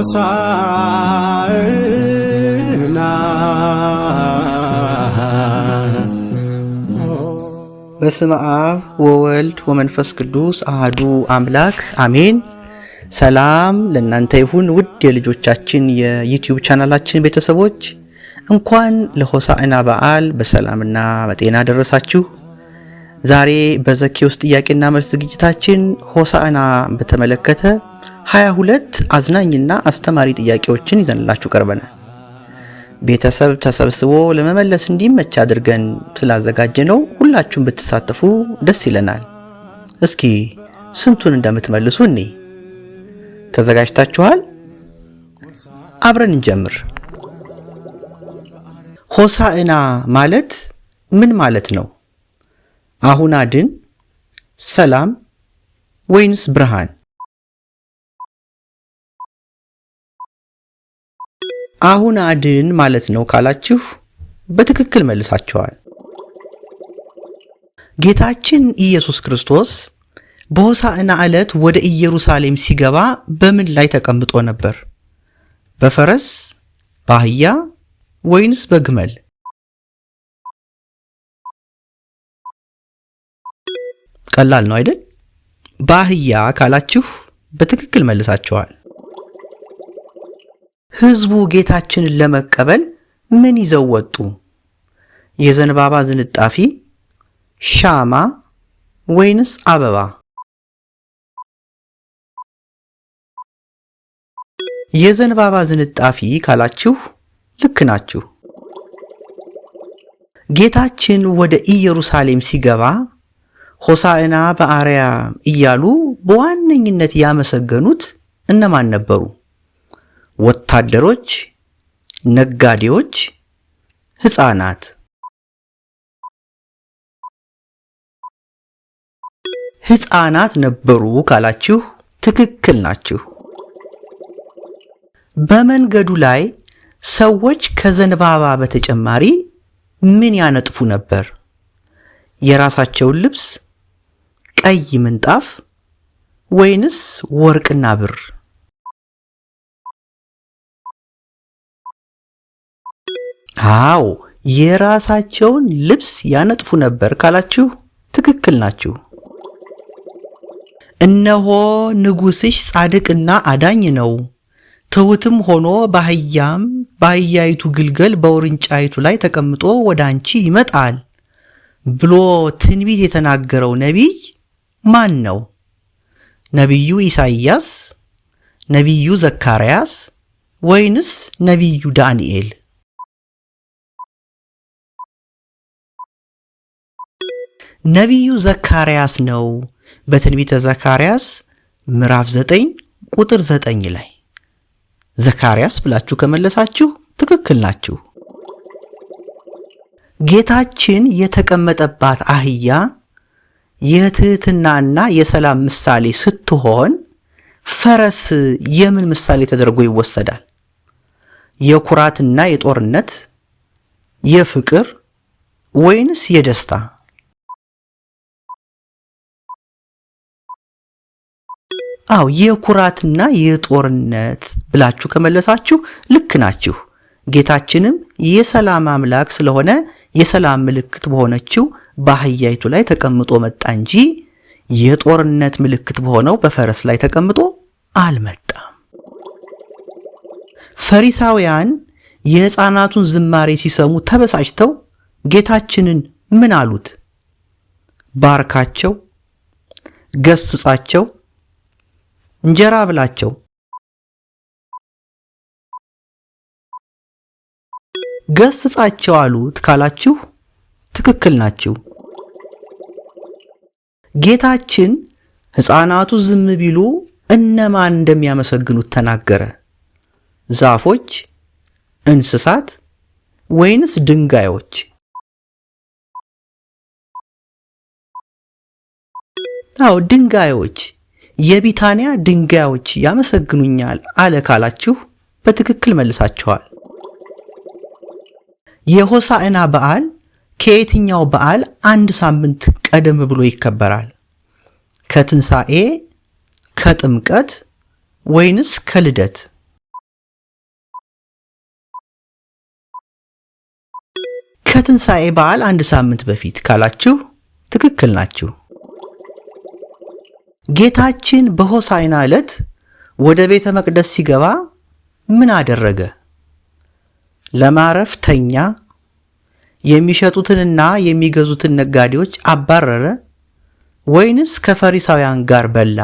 ሆሳዕና በስመ አብ ወወልድ ወመንፈስ ቅዱስ አሐዱ አምላክ አሜን። ሰላም ለእናንተ ይሁን ውድ የልጆቻችን የዩቲዩብ ቻናላችን ቤተሰቦች፣ እንኳን ለሆሳዕና በዓል በሰላምና በጤና ደረሳችሁ። ዛሬ በዘኬዎስ ጥያቄና መልስ ዝግጅታችን ሆሳዕና በተመለከተ 22 አዝናኝና አስተማሪ ጥያቄዎችን ይዘንላችሁ ቀርበናል። ቤተሰብ ተሰብስቦ ለመመለስ እንዲመች አድርገን ስላዘጋጀነው ሁላችሁም ብትሳተፉ ደስ ይለናል። እስኪ ስንቱን እንደምትመልሱ እኔ ተዘጋጅታችኋል? አብረን እንጀምር። ሆሳዕና ማለት ምን ማለት ነው? አሁን አድን፣ ሰላም ወይንስ ብርሃን? አሁን አድን ማለት ነው ካላችሁ በትክክል መልሳችኋል። ጌታችን ኢየሱስ ክርስቶስ በሆሳዕና ዕለት ወደ ኢየሩሳሌም ሲገባ በምን ላይ ተቀምጦ ነበር? በፈረስ፣ በአህያ ወይንስ በግመል? ቀላል ነው አይደል? በአህያ ካላችሁ በትክክል መልሳችኋል። ሕዝቡ ጌታችንን ለመቀበል ምን ይዘው ወጡ? የዘንባባ ዝንጣፊ፣ ሻማ ወይንስ አበባ? የዘንባባ ዝንጣፊ ካላችሁ ልክ ናችሁ። ጌታችን ወደ ኢየሩሳሌም ሲገባ ሆሳዕና በአርያም እያሉ በዋነኝነት ያመሰገኑት እነማን ነበሩ? ወታደሮች፣ ነጋዴዎች፣ ሕፃናት? ሕፃናት ነበሩ ካላችሁ ትክክል ናችሁ። በመንገዱ ላይ ሰዎች ከዘንባባ በተጨማሪ ምን ያነጥፉ ነበር? የራሳቸውን ልብስ፣ ቀይ ምንጣፍ ወይንስ ወርቅና ብር? አዎ፣ የራሳቸውን ልብስ ያነጥፉ ነበር ካላችሁ ትክክል ናችሁ። እነሆ ንጉሥሽ ጻድቅና አዳኝ ነው፣ ትሑትም ሆኖ በአህያይቱ ግልገል በውርንጫይቱ ላይ ተቀምጦ ወደ አንቺ ይመጣል ብሎ ትንቢት የተናገረው ነቢይ ማን ነው? ነቢዩ ኢሳይያስ፣ ነቢዩ ዘካርያስ ወይንስ ነቢዩ ዳንኤል? ነቢዩ ዘካርያስ ነው። በትንቢተ ዘካርያስ ምዕራፍ 9 ቁጥር 9 ላይ ዘካርያስ ብላችሁ ከመለሳችሁ ትክክል ናችሁ። ጌታችን የተቀመጠባት አህያ የትህትናና የሰላም ምሳሌ ስትሆን ፈረስ የምን ምሳሌ ተደርጎ ይወሰዳል? የኩራትና የጦርነት፣ የፍቅር ወይንስ የደስታ? አው የኩራትና የጦርነት ብላችሁ ከመለሳችሁ ልክ ናችሁ። ጌታችንም የሰላም አምላክ ስለሆነ የሰላም ምልክት በሆነችው በአህያይቱ ላይ ተቀምጦ መጣ እንጂ የጦርነት ምልክት በሆነው በፈረስ ላይ ተቀምጦ አልመጣም። ፈሪሳውያን የሕፃናቱን ዝማሬ ሲሰሙ ተበሳጭተው ጌታችንን ምን አሉት? ባርካቸው፣ ገስጻቸው፣ እንጀራ ብላቸው? ገስጻቸው አሉት ካላችሁ ትክክል ናችሁ። ጌታችን ሕፃናቱ ዝም ቢሉ እነማን እንደሚያመሰግኑት ተናገረ? ዛፎች፣ እንስሳት ወይንስ ድንጋዮች? አዎ ድንጋዮች። የቢታንያ ድንጋዮች ያመሰግኑኛል አለ ካላችሁ በትክክል መልሳችኋል። የሆሳዕና በዓል ከየትኛው በዓል አንድ ሳምንት ቀደም ብሎ ይከበራል? ከትንሣኤ፣ ከጥምቀት ወይንስ ከልደት? ከትንሣኤ በዓል አንድ ሳምንት በፊት ካላችሁ ትክክል ናችሁ። ጌታችን በሆሳዕና ዕለት ወደ ቤተ መቅደስ ሲገባ ምን አደረገ? ለማረፍ ተኛ? የሚሸጡትንና የሚገዙትን ነጋዴዎች አባረረ? ወይንስ ከፈሪሳውያን ጋር በላ?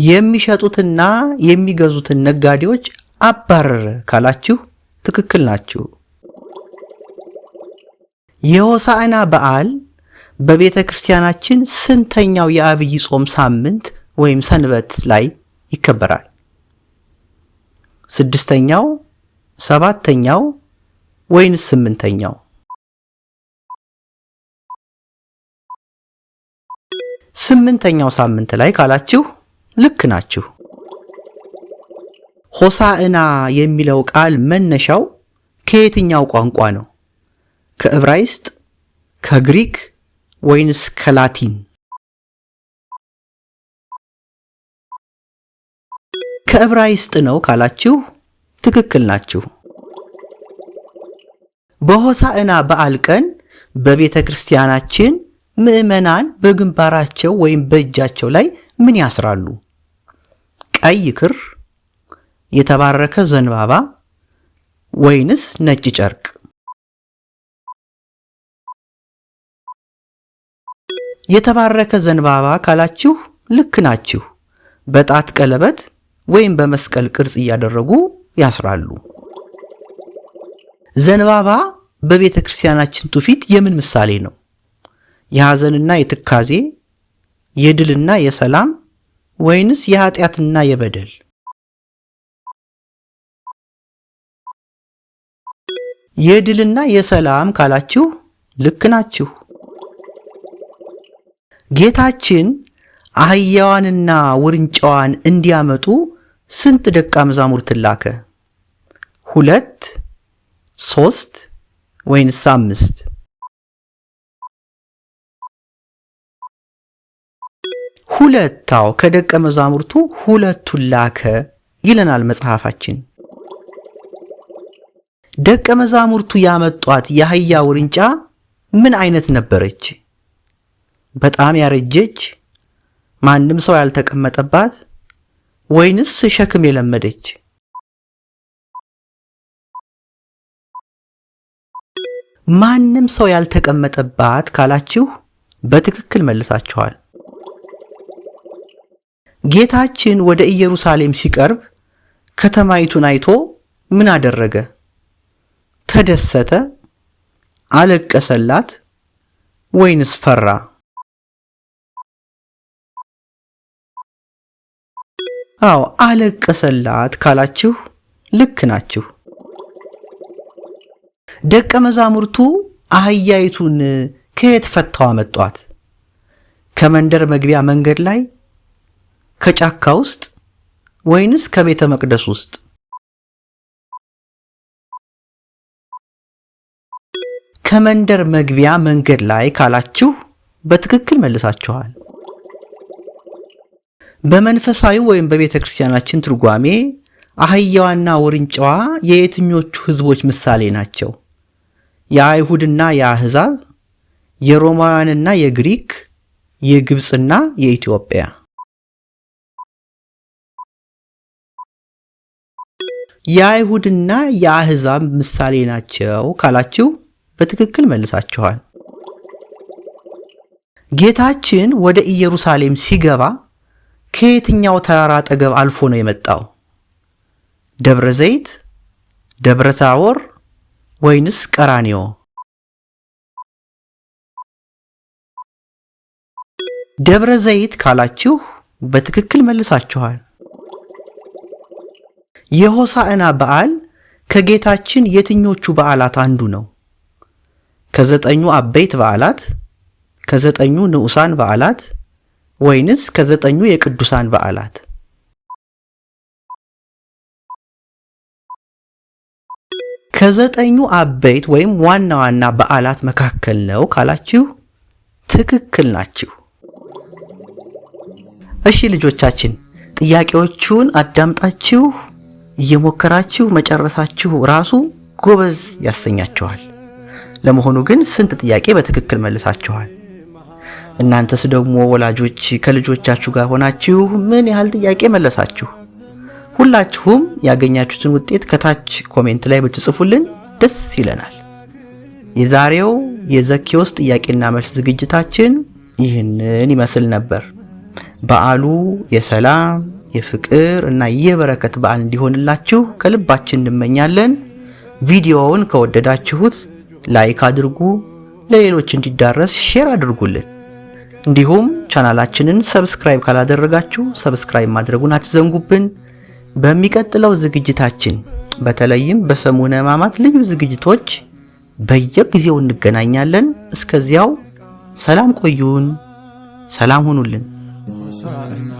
የሚሸጡትና የሚገዙትን ነጋዴዎች አባረረ ካላችሁ ትክክል ናችሁ። የሆሳዕና በዓል በቤተ ክርስቲያናችን ስንተኛው የአብይ ጾም ሳምንት ወይም ሰንበት ላይ ይከበራል? 6ኛው፣ 7ኛው ወይንስ 8ኛው? 8ኛው ሳምንት ላይ ካላችሁ ልክ ናችሁ። ሆሳዕና የሚለው ቃል መነሻው ከየትኛው ቋንቋ ነው? ከዕብራይስጥ፣ ከግሪክ ወይንስ ከላቲን? ከዕብራይስጥ ነው ካላችሁ ትክክል ናችሁ። በሆሳዕና በዓል ቀን በቤተ ክርስቲያናችን ምዕመናን በግንባራቸው ወይም በእጃቸው ላይ ምን ያስራሉ? ቀይ ክር፣ የተባረከ ዘንባባ ወይንስ ነጭ ጨርቅ? የተባረከ ዘንባባ ካላችሁ ልክ ናችሁ። በጣት ቀለበት ወይም በመስቀል ቅርጽ እያደረጉ ያስራሉ። ዘንባባ በቤተ ክርስቲያናችን ትውፊት የምን ምሳሌ ነው? የሐዘንና የትካዜ፣ የድልና የሰላም ወይንስ የኃጢአትና የበደል? የድልና የሰላም ካላችሁ ልክ ናችሁ። ጌታችን አህያዋንና ውርንጫዋን እንዲያመጡ ስንት ደቀ መዛሙርትን ላከ? 2፣ 3 ወይንስ 5? 2። ከደቀ መዛሙርቱ 2ቱን ላከ ይለናል መጽሐፋችን። ደቀ መዛሙርቱ ያመጧት የአህያ ውርንጫ ምን አይነት ነበረች? በጣም ያረጀች፣ ማንም ሰው ያልተቀመጠባት ወይንስ ሸክም የለመደች? ማንም ሰው ያልተቀመጠባት ካላችሁ በትክክል መልሳችኋል። ጌታችን ወደ ኢየሩሳሌም ሲቀርብ ከተማይቱን አይቶ ምን አደረገ? ተደሰተ? አለቀሰላት? ወይንስ ፈራ? አዎ አለቀሰላት ካላችሁ ልክ ናችሁ። ደቀ መዛሙርቱ አህያይቱን ከየት ፈተው አመጧት? ከመንደር መግቢያ መንገድ ላይ፣ ከጫካ ውስጥ ወይንስ ከቤተ መቅደስ ውስጥ? ከመንደር መግቢያ መንገድ ላይ ካላችሁ በትክክል መልሳችኋል። በመንፈሳዊ ወይም በቤተ ክርስቲያናችን ትርጓሜ አህያዋና ውርንጫዋ የየትኞቹ ሕዝቦች ምሳሌ ናቸው? የአይሁድና የአሕዛብ፣ የሮማውያንና የግሪክ፣ የግብፅና የኢትዮጵያ? የአይሁድና የአሕዛብ ምሳሌ ናቸው ካላችሁ በትክክል መልሳችኋል። ጌታችን ወደ ኢየሩሳሌም ሲገባ ከየትኛው ተራራ አጠገብ አልፎ ነው የመጣው? ደብረ ዘይት፣ ደብረ ታቦር ወይንስ ቀራንዮ? ደብረ ዘይት ካላችሁ በትክክል መልሳችኋል። የሆሳዕና በዓል ከጌታችን የትኞቹ በዓላት አንዱ ነው? ከ9 አበይት በዓላት፣ ከ9 ንዑሳን በዓላት ወይንስ ከ9 የቅዱሳን በዓላት? ከ9 አበይት ወይም ዋና ዋና በዓላት መካከል ነው ካላችሁ ትክክል ናችሁ። እሺ ልጆቻችን ጥያቄዎቹን አዳምጣችሁ እየሞከራችሁ መጨረሳችሁ ራሱ ጎበዝ ያሰኛችኋል። ለመሆኑ ግን ስንት ጥያቄ በትክክል መልሳችኋል? እናንተስ ደግሞ ወላጆች ከልጆቻችሁ ጋር ሆናችሁ ምን ያህል ጥያቄ መለሳችሁ? ሁላችሁም ያገኛችሁትን ውጤት ከታች ኮሜንት ላይ ብትጽፉልን ደስ ይለናል። የዛሬው የዘኪዎስ ጥያቄና መልስ ዝግጅታችን ይህንን ይመስል ነበር። በዓሉ የሰላም የፍቅር እና የበረከት በዓል እንዲሆንላችሁ ከልባችን እንመኛለን። ቪዲዮውን ከወደዳችሁት ላይክ አድርጉ፣ ለሌሎች እንዲዳረስ ሼር አድርጉልን። እንዲሁም ቻናላችንን ሰብስክራይብ ካላደረጋችሁ ሰብስክራይብ ማድረጉን አትዘንጉብን። በሚቀጥለው ዝግጅታችን በተለይም በሰሙነ ሕማማት ልዩ ዝግጅቶች በየጊዜው እንገናኛለን። እስከዚያው ሰላም ቆዩን፣ ሰላም ሁኑልን። ሆሳዕና